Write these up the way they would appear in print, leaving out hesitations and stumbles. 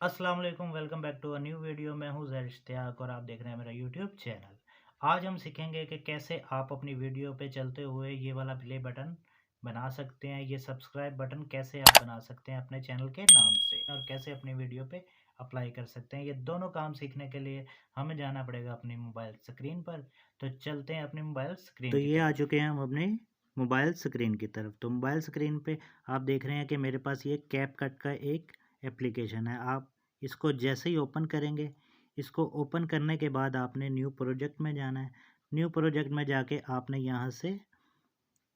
अस्सलाम वालेकुम, welcome back to a new video. मैं हूं ज़ैर इश्तियाक और आप देख रहे हैं मेरा यूट्यूब चैनल। आज हम सीखेंगे कि कैसे आप अपनी वीडियो पे चलते हुए ये वाला प्ले बटन बना सकते हैं। ये सब्सक्राइब बटन कैसे आप बना सकते हैं अपने चैनल के नाम से और कैसे अपनी वीडियो पे अप्लाई कर सकते हैं। ये दोनों काम सीखने के लिए हमें जाना पड़ेगा अपनी मोबाइल स्क्रीन पर। तो चलते हैं अपनी मोबाइल स्क्रीन तो की ये आ तरफ। चुके हैं हम अपने मोबाइल स्क्रीन की तरफ। तो मोबाइल स्क्रीन पे आप देख रहे हैं कि मेरे पास ये कैपकट का एक एप्लीकेशन है। आप इसको जैसे ही ओपन करेंगे, इसको ओपन करने के बाद आपने न्यू प्रोजेक्ट में जाना है। न्यू प्रोजेक्ट में जाके आपने यहाँ से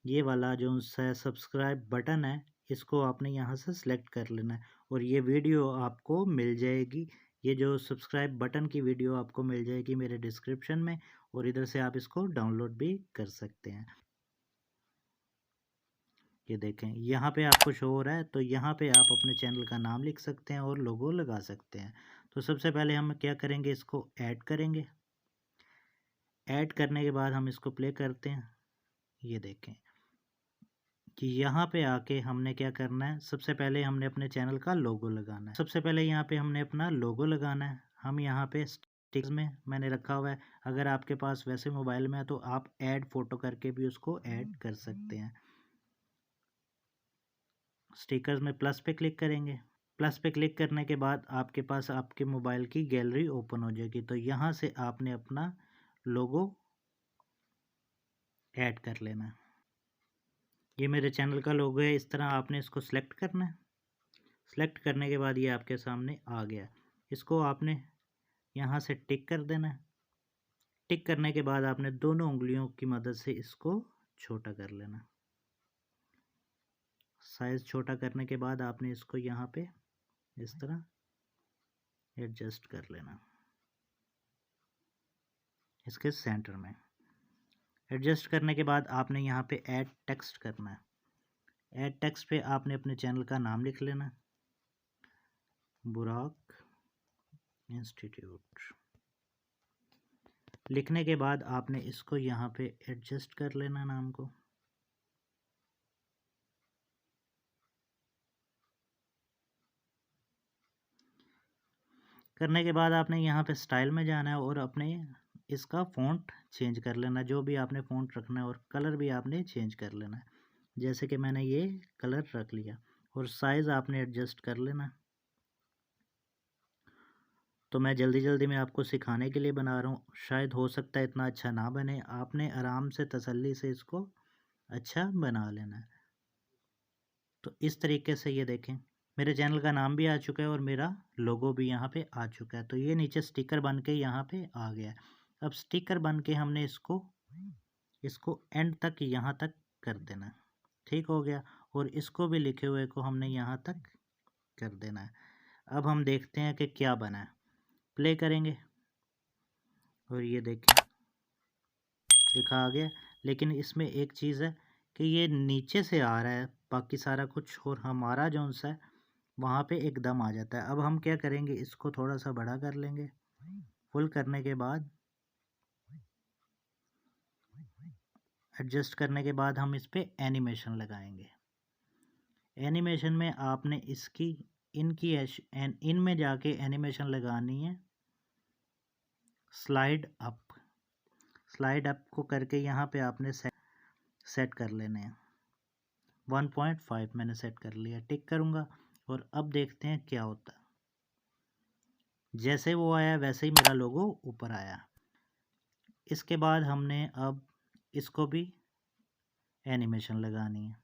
ये वाला जो सब्सक्राइब बटन है, इसको आपने यहाँ से सिलेक्ट कर लेना है और ये वीडियो आपको मिल जाएगी। ये जो सब्सक्राइब बटन की वीडियो आपको मिल जाएगी मेरे डिस्क्रिप्शन में, और इधर से आप इसको डाउनलोड भी कर सकते हैं। ये देखें यहाँ पे आपको शो हो रहा है, तो यहाँ पे आप अपने चैनल का नाम लिख सकते हैं और लोगो लगा सकते हैं। तो सबसे पहले हम क्या करेंगे, इसको ऐड करेंगे। ऐड करने के बाद हम इसको प्ले करते हैं। ये देखें कि यहाँ पे आके हमने क्या करना है, सबसे पहले हमने अपने चैनल का लोगो लगाना है। सबसे पहले यहाँ पे हमने अपना लोगो लगाना है। हम यहाँ पे स्टिक्स में मैंने रखा हुआ है। अगर आपके पास वैसे मोबाइल में है तो आप ऐड फोटो करके भी उसको ऐड कर सकते हैं। स्टिकर्स में प्लस पे क्लिक करेंगे। प्लस पे क्लिक करने के बाद आपके पास आपके मोबाइल की गैलरी ओपन हो जाएगी। तो यहाँ से आपने अपना लोगो ऐड कर लेना है। ये मेरे चैनल का लोगो है। इस तरह आपने इसको सिलेक्ट करना है। सिलेक्ट करने के बाद ये आपके सामने आ गया। इसको आपने यहाँ से टिक कर देना है। टिक करने के बाद आपने दोनों उंगलियों की मदद से इसको छोटा कर लेना। साइज़ छोटा करने के बाद आपने इसको यहाँ पे इस तरह एडजस्ट कर लेना, इसके सेंटर में। एडजस्ट करने के बाद आपने यहाँ पे ऐड टेक्स्ट करना है। ऐड टेक्स्ट पे आपने अपने चैनल का नाम लिख लेना, बुराक इंस्टीट्यूट। लिखने के बाद आपने इसको यहाँ पे एडजस्ट कर लेना नाम को। करने के बाद आपने यहाँ पे स्टाइल में जाना है और अपने इसका फ़ॉन्ट चेंज कर लेना, जो भी आपने फ़ॉन्ट रखना है, और कलर भी आपने चेंज कर लेना है। जैसे कि मैंने ये कलर रख लिया, और साइज़ आपने एडजस्ट कर लेना। तो मैं जल्दी जल्दी में आपको सिखाने के लिए बना रहा हूँ, शायद हो सकता है इतना अच्छा ना बने। आपने आराम से तसल्ली से इसको अच्छा बना लेना है। तो इस तरीके से ये देखें मेरे चैनल का नाम भी आ चुका है और मेरा लोगो भी यहाँ पे आ चुका है। तो ये नीचे स्टिकर बन के यहाँ पे आ गया है। अब स्टिकर बन के हमने इसको इसको एंड तक यहाँ तक कर देना है। ठीक हो गया। और इसको भी लिखे हुए को हमने यहाँ तक कर देना है। अब हम देखते हैं कि क्या बना है। प्ले करेंगे और ये देखें लिखा आ गया। लेकिन इसमें एक चीज़ है कि ये नीचे से आ रहा है बाकी सारा कुछ, और हमारा जो सा है वहाँ पे एकदम आ जाता है। अब हम क्या करेंगे, इसको थोड़ा सा बड़ा कर लेंगे। फुल करने के बाद एडजस्ट करने के बाद हम इस पर एनिमेशन लगाएंगे। एनिमेशन में आपने इसकी इन में जाके एनिमेशन लगानी है। स्लाइड अप, स्लाइड अप को करके यहाँ पे आपने सेट कर लेने हैं। 1.5 मैंने सेट कर लिया। टिक करूँगा और अब देखते हैं क्या होता है। जैसे वो आया वैसे ही मेरा लोगो ऊपर आया। इसके बाद हमने अब इसको भी एनिमेशन लगानी है।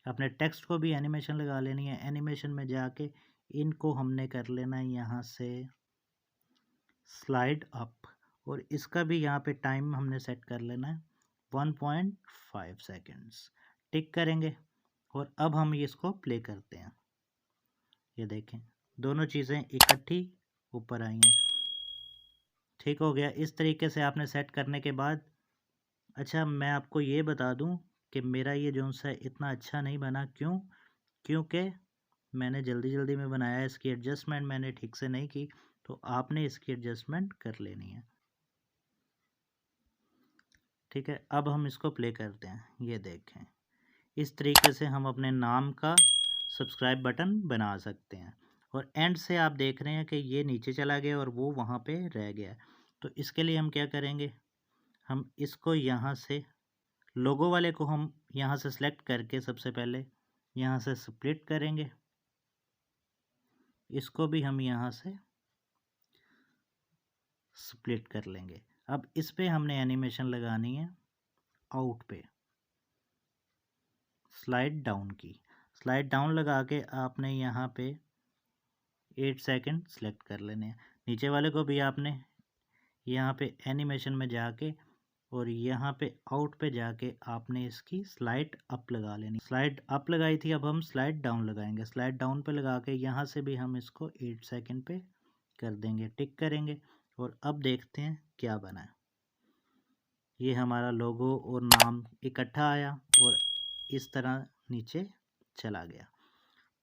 अपने टेक्स्ट को भी एनिमेशन लगा लेनी है। एनिमेशन में जाके इनको हमने कर लेना है यहाँ से स्लाइड अप, और इसका भी यहाँ पे टाइम हमने सेट कर लेना है 1.5 सेकेंड्स। टिक करेंगे और अब हम इसको प्ले करते हैं। ये देखें दोनों चीज़ें इकट्ठी ऊपर आई हैं। ठीक हो गया। इस तरीके से आपने सेट करने के बाद, अच्छा मैं आपको ये बता दूं कि मेरा ये जो सा इतना अच्छा नहीं बना। क्यों? क्योंकि मैंने जल्दी जल्दी में बनाया है। इसकी एडजस्टमेंट मैंने ठीक से नहीं की, तो आपने इसकी एडजस्टमेंट कर लेनी है। ठीक है, अब हम इसको प्ले करते हैं। ये देखें इस तरीके से हम अपने नाम का सब्सक्राइब बटन बना सकते हैं। और एंड से आप देख रहे हैं कि ये नीचे चला गया और वो वहाँ पे रह गया। तो इसके लिए हम क्या करेंगे, हम इसको यहाँ से लोगो वाले को हम यहाँ से सेलेक्ट करके सबसे पहले यहाँ से स्प्लिट करेंगे, इसको भी हम यहाँ से स्प्लिट कर लेंगे। अब इस पे हमने एनिमेशन लगानी है आउट पे, स्लाइड डाउन की। स्लाइड डाउन लगा के आपने यहाँ पे 8 सेकंड सेलेक्ट कर लेने हैं। नीचे वाले को भी आपने यहाँ पे एनिमेशन में जाके और यहाँ पे आउट पे जाके आपने इसकी स्लाइड अप लगा लेनी। स्लाइड अप लगाई थी, अब हम स्लाइड डाउन लगाएंगे। स्लाइड डाउन पे लगा के यहाँ से भी हम इसको 8 सेकंड पे कर देंगे, टिक करेंगे और अब देखते हैं क्या बना है। ये हमारा लोगो और नाम इकट्ठा आया और इस तरह नीचे चला गया।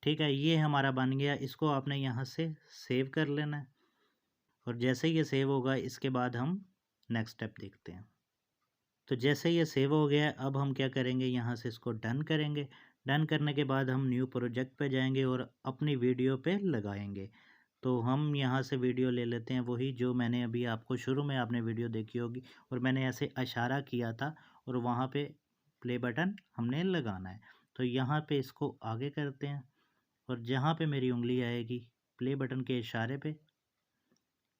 ठीक है, ये हमारा बन गया। इसको आपने यहाँ से सेव कर लेना है और जैसे ही ये सेव होगा इसके बाद हम नेक्स्ट स्टेप देखते हैं। तो जैसे ये सेव हो गया है, अब हम क्या करेंगे, यहाँ से इसको डन करेंगे। डन करने के बाद हम न्यू प्रोजेक्ट पे जाएंगे और अपनी वीडियो पे लगाएंगे। तो हम यहाँ से वीडियो ले लेते हैं, वही जो मैंने अभी आपको शुरू में आपने वीडियो देखी होगी और मैंने ऐसे इशारा किया था और वहाँ पे प्ले बटन हमने लगाना है। तो यहाँ पे इसको आगे करते हैं और जहाँ पे मेरी उंगली आएगी प्ले बटन के इशारे पे,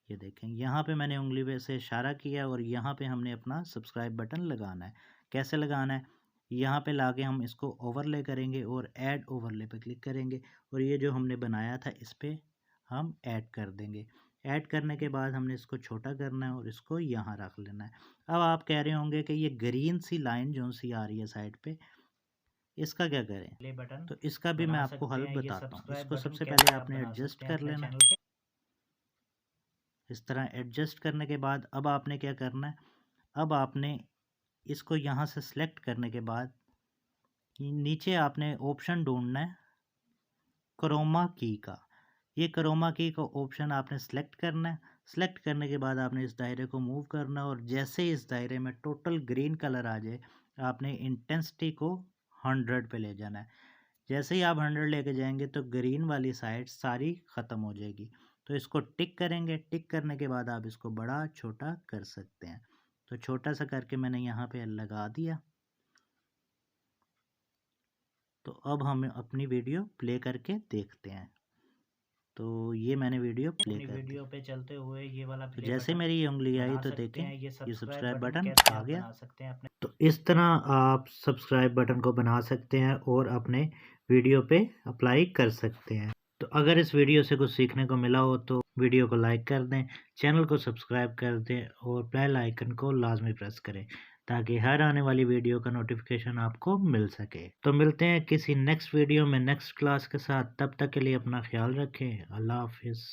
ये देखें यहाँ पे मैंने उंगली पे से इशारा किया और यहाँ पे हमने अपना सब्सक्राइब बटन लगाना है। कैसे लगाना है, यहाँ पे लाके हम इसको ओवरले करेंगे और ऐड ओवरले पे क्लिक करेंगे और ये जो हमने बनाया था इस पे हम ऐड कर देंगे। ऐड करने के बाद हमने इसको छोटा करना है और इसको यहाँ रख लेना है। अब आप कह रहे होंगे कि ये ग्रीन सी लाइन जो सी आ रही है साइड पे, इसका क्या करें, प्ले बटन तो इसका भी मैं बना आपको सकते हल हैं। ये बताता हूँ। सब्सक्राइब इसको बटन सबसे कैसे पहले आप आपने बना एडजस्ट सकते हैं कर अपने लेना है। चैनल के। इस तरह एडजस्ट करने के बाद अब आपने क्या करना है, अब आपने इसको यहाँ से सिलेक्ट करने के बाद नीचे आपने ऑप्शन ढूंढना है क्रोमा की का। ये क्रोमा की का ऑप्शन आपने सेलेक्ट करना है। सेलेक्ट करने के बाद आपने इस दायरे को मूव करना है और जैसे इस दायरे में टोटल ग्रीन कलर आ जाए आपने इंटेंसिटी को 100 पे ले जाना है। जैसे ही आप 100 लेके जाएंगे तो ग्रीन वाली साइड सारी ख़त्म हो जाएगी। तो इसको टिक करेंगे, टिक करने के बाद आप इसको बड़ा छोटा कर सकते हैं। तो छोटा सा करके मैंने यहाँ पे लगा दिया। तो अब हम अपनी वीडियो प्ले करके देखते हैं। तो ये मैंने वीडियो प्ले अपनी कर दी। वीडियो पे चलते हुए ये वाला तो प्ले जैसे बटन मेरी ये उंगली आई बना तो सकते देखें हैं। ये ये सब्सक्राइब बटन बटन कैसे आ आप गया। बना सकते हैं अपने। तो इस तरह आप सब्सक्राइब बटन को बना सकते हैं और अपने वीडियो पे अप्लाई कर सकते हैं। तो अगर इस वीडियो से कुछ सीखने को मिला हो तो वीडियो को लाइक कर दें, चैनल को सब्सक्राइब कर दें और बेल आइकन को लाजमी प्रेस करें ताकि हर आने वाली वीडियो का नोटिफिकेशन आपको मिल सके। तो मिलते हैं किसी नेक्स्ट वीडियो में नेक्स्ट क्लास के साथ। तब तक के लिए अपना ख्याल रखें। अल्लाह हाफिज़।